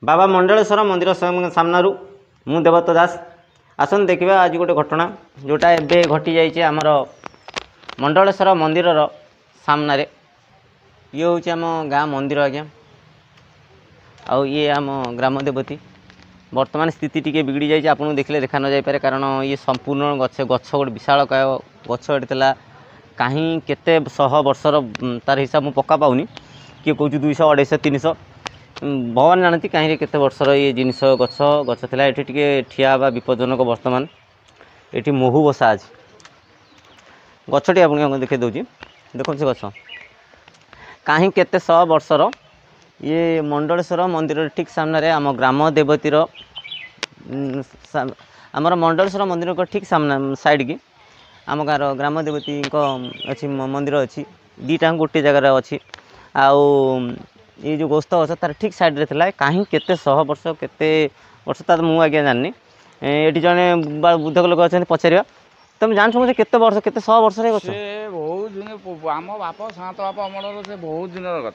बाबा मंडलेश्वर मंदिर सामना मु देवत दास आसन देखा आज गोटे घटना जोटा एबे घटी जाइए आमर मंडलेश्वर मंदिर सामना रे ये हूँ आम गाँ मंदिर आज्ञा आउ ये आम ग्राम देवती वर्तमान स्थिति टी बिगड़ी जाइए आपको देखले देखा न जापे कारण ये संपूर्ण गछ गोटे विशाल काय गछ एटा कहीं केते शह वर्षर तार हिसाब मुझे पक्का पाऊनी किए कौच 200 250 300 भगवान जानती कहीं केते वर्षर ये जिनस गछ गछ था ये टे ठिया विपज्जनक वर्तमान ये मोहू बसा आज गछटी आपको देखे दूसरी देखो से गछ कहीं केते 100 वर्षर ये मंडलेश्वर मंदिर ठीक सामने आम ग्राम देवतीर आमर मंडलेश्वर मंदिर को ठीक सामना साइड की आम गाँव ग्राम देवती अच्छी मंदिर अच्छी दीटा गोटे जगार अच्छी आउ ये जो गोस्त गछ तार ठीक साइड रे थिला कहीं केते 100 वर्ष केते वर्ष तार मु आज्ञा जाननी ये जड़े बुद्धक लोक अच्छा पचार तुम जान मुझे केते वर्ष केते 100 वर्ष रे गछ बहुत दिन आम बाप सात बाप अमल से बहुत दिन गछ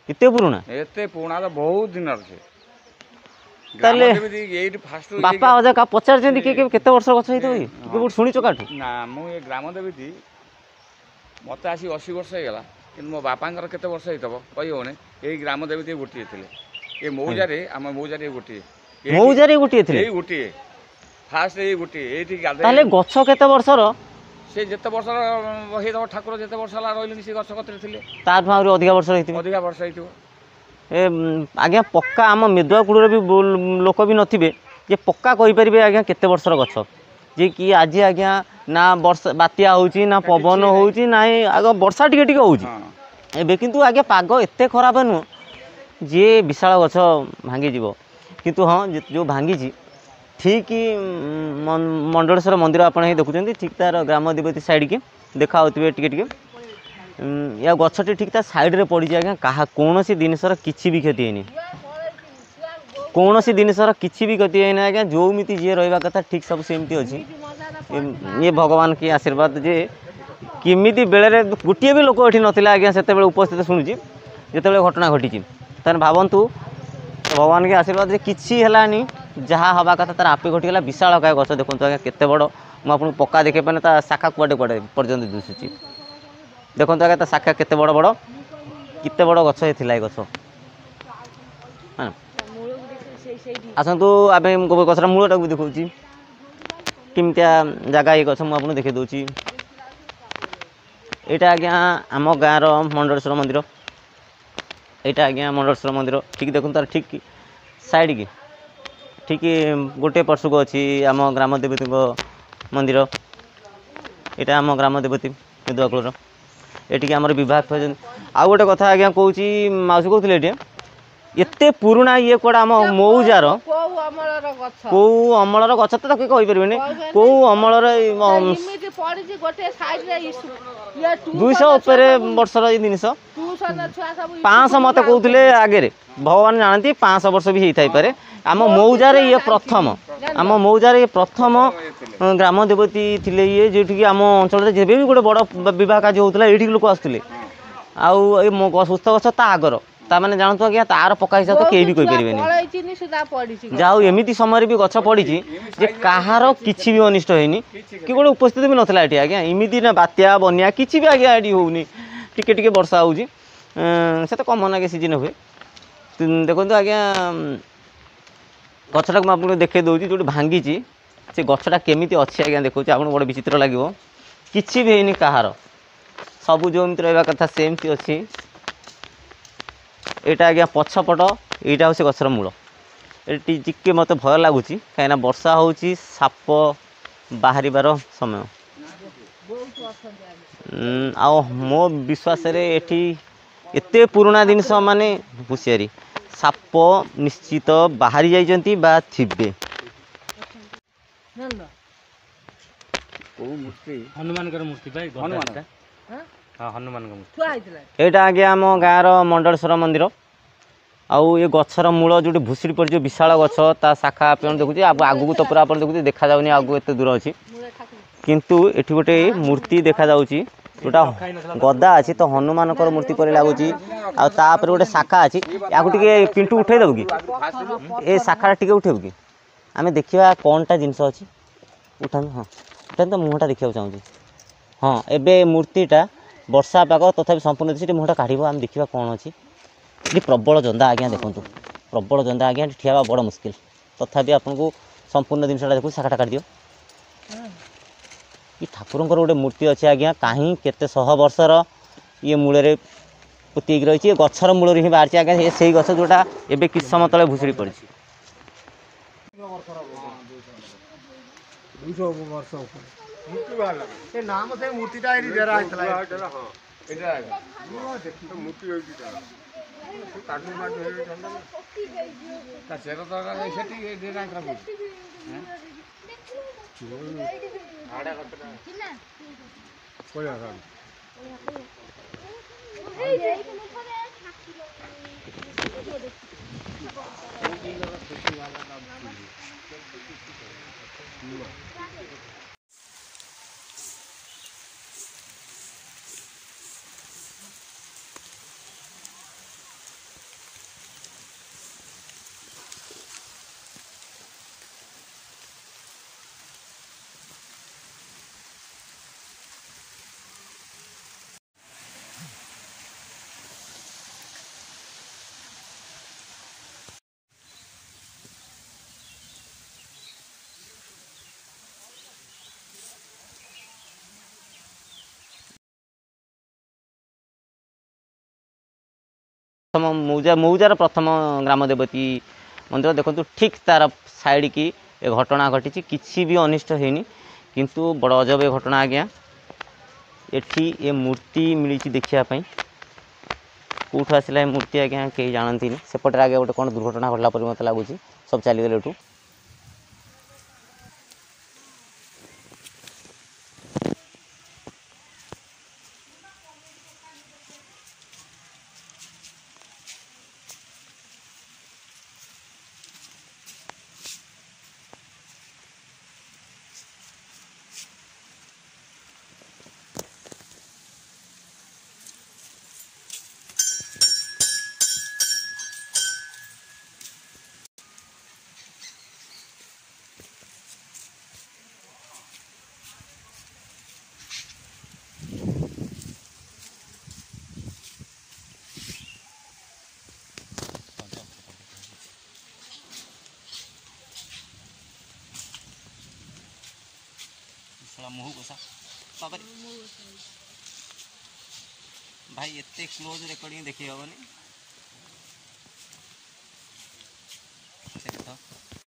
एते पुराना एते पुराना बहुत दिन ताले बापा अजा का पचार जंदी के केते वर्ष गछ हेतो के सुनी चकाठू ना मु ये ग्राम देवी मत आसी 80 वर्ष हो गला कि मो बापांकर केते वर्ष हेतबो कहि होने ए ग्राम देवी गोटी थिले ए मौजारे आम मौजारे गोटी थिले ए गोटी फास्ट ए गोटी एठी गादे ताले गछ केते वर्षर से जेते वर्ष हेतबो ठाकुर जेते वर्ष ला रहिलनि से गछ कतरे थिले तार भावरी अधिक वर्ष हेतिबो अधिक वर्ष हेतिबो ए आज्ञा पक्का आम मेदुआ कूड़ भी लोक भी नथिबे जे पक्का कहि परिबे आज्ञा केते वर्षर गछ जे कि आज आज्ञा ना वर्षा बात्या होउची ना पवन होउची ना आग वर्षा टिके टिके होउची एबे किंतु आज्ञा पाग एते खराब नु जे विशाल गछ भांगी जीवो किंतु हाँ जो भांगी जी ठीक मंडलेश्वर मंदिर आप देखुं ठीक तार ग्राम देवती साइड की देखा होते टिके टिके या गछटी ठीक ता साइड रे पड़ी आज्ञा कहा कौन सी जिनसर किसी भी क्षति है कौन सी जिनसर किसी भी क्षति है आज्ञा जो मिति जी रहा कथा ठीक सब सेमती अच्छी ये भगवान की आशीर्वाद जे किमिति बेले गोटे भी लोक ये नाला आज्ञा से उपस्थित शुणुची जिते घटना घटी तार भावतु भगवान के आशीर्वाद किसी है जहाँ हवा कथा तार आपे घटीगला विशाल काय गछ देखो आज्ञा केते बड़ मुझे पक्का देखे पाने शाखा कुआडे कुआडे पर्यंत दिशुची देखो आगे ता शाखा केते बड़ बड़ केते बड़ गछ थिला गछ आसतु आम गछर मूलटा भी देखा किमतिया जगह ये गछ मुझे देखे दूसरी यहाँ आज्ञा आम गाँव मंडलेश्वर मंदिर यहाँ आज्ञा मंडलेश्वर मंदिर ठीक देखो तार ठीक साइड की ठीक गोटे पार्श्व अच्छी आम ग्राम देवती मंदिर यहाँ आम ग्राम देवती मेदुआकूर ये आम विभाग आउ गोटे कथा आज्ञा कौच मौसी कहते ये एते पुराना ये कड़ा आम मौजार कौ अमलर गछ तो कहीपर कौ अमलर 200 उपर वर्षर जिनस 500 मत कहते आगे भगवान जानती 500 वर्ष भी होता पारे आम मौजार ये प्रथम आम मौजार ये प्रथम ग्राम देवती थिले ये जोटि आम अंचल जब भी गोटे बड़ विवाह कार्य होता ये लोक आसुले आउ सुस्थ गछ ता आगर ताने जानतु आज्ञा तार पक्का हिसाब तो कहीं भी कहीपर जाऊ एमती समय भी गछ पड़ी जे कहार किसी भी अनिष्ट होनी कि गोटे उपस्थित भी नाला ये आज्ञा इमिदी ना बात्या बनिया किसी भी आज्ञा ये होनी टिके टिके वर्षा होची से तो कमन आगे सीजन हुए देखो आज्ञा गछटा को आपको देखे दूसरी जो भांगी से गछटा केमी अच्छी आज्ञा देखो आपको बड़े विचित्र लगे किसी भी होनी कहार सबू जो रहा कथा सेमती अच्छी यहाँ आज्ञा पछपट यहाँ हूँ गछर मूल ये टिके मत भय लगुच कहीं वर्षा हो साप बाहर समय आ मो विश्वास एते पुराना जिनस माने हुसियारी साप निश्चित बाहरी जाइछंती बा थिबे हनुमान मूर्ति भाई हनुमान हनुमान यहाँ आगे आम गाँव मंडलेश्वर मंदिर आउ ये गछर मूल जो भूसुड़ी पड़ विशाल गछ ता शाखा आप देखुचे आगू तो पूरा देखुचे देखा जाऊनी आगू एत दूर अच्छी किंतु एठी गोटे मूर्ति देखा जाउची जोटा गदा अच्छी तो हनुमान मूर्ति पर लगुच आपर गोटे शाखा अच्छी या पिंटू उठे देव कि ए शाखा टे उठेबू कि आम देखा कौनटा जिनस अच्छी उठा हाँ उठा तो मुहटा देखा चाहूँगी हाँ एबे मूर्तिटा वर्षा पाग तथापि संपूर्ण से मुहटा काढ़ आम देखा कौन अच्छी ये प्रबल जंदा आज्ञा देखूँ प्रबल जंदा आज्ञा ठिया बड़ मुस्किल तथापि आपको संपूर्ण जिनसा देखो शाखाटा काट दियो ये ठाकुर गोटे मूर्ति अच्छे आज्ञा कहीं केते शह वर्षर ये मूल पुतीक रही गचर मूल ही बाहर आज्ञा से गछ जोटा एवं कि समय तले भुसुड़ी पड़ी प्रथम मौजार प्रथम ग्राम देवती मंदिर देखो ठीक तार साइड की ए घटना घटी किसी भी अनिष्ट होनी किंतु बड़ अजब ए घटना आज्ञा एठी ए मूर्ति मिली देखापी कौटू आसला मूर्ति आज्ञा कहीं जानती सेपटे आगे गोटे कौन दुर्घटना घटला पर मत लगुच सब चलीगले एठू मुह कोसा भाई एते क्लोज रिकॉर्डिंग देखी हेनी।